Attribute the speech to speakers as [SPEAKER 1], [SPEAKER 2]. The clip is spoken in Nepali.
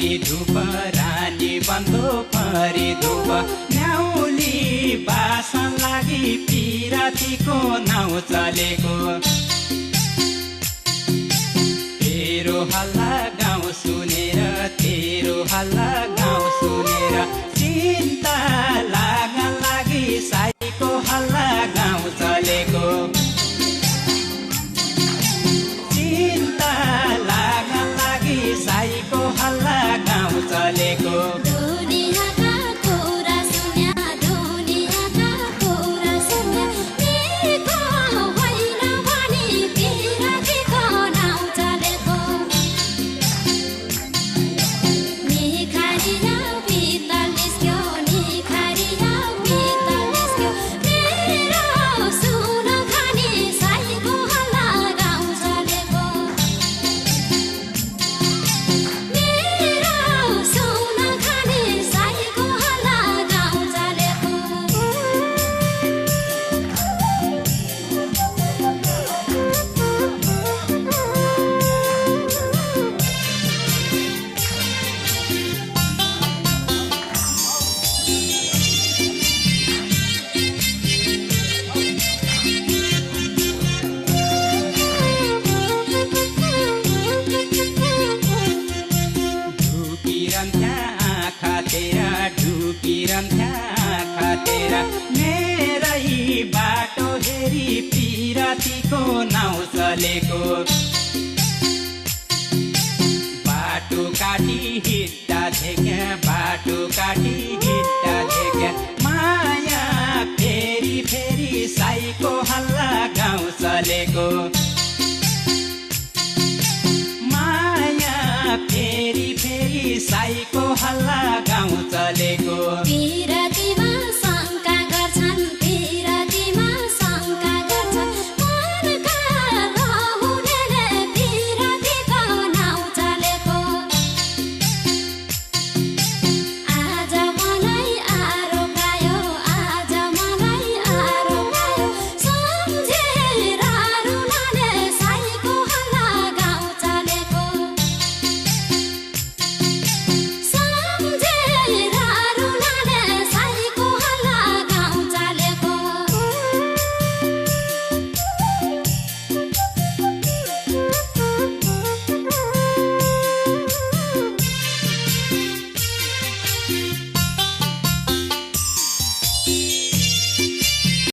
[SPEAKER 1] परी धुप रानी बन्दो परी धुप न्याउली बासन लागि पिरातीको नाउँ चलेको तेरो हल्ला गाउँ सुनेर तेरो हल्ला गाउँ सुनेर चिन्ता लाग्न लागि साईको हल्ला गाउँ चलेको चिन्ता लाग्न लागि साईको हल्ला गाउँ चलेको मेरै बाटो हेरी पिरातीको नाउँ चलेको बाटो काटी हिट्टा झेक्या बाटो काटी हिट्टा झेक्या माया फेरी फेरी साईको हल्ला गाउँ चलेको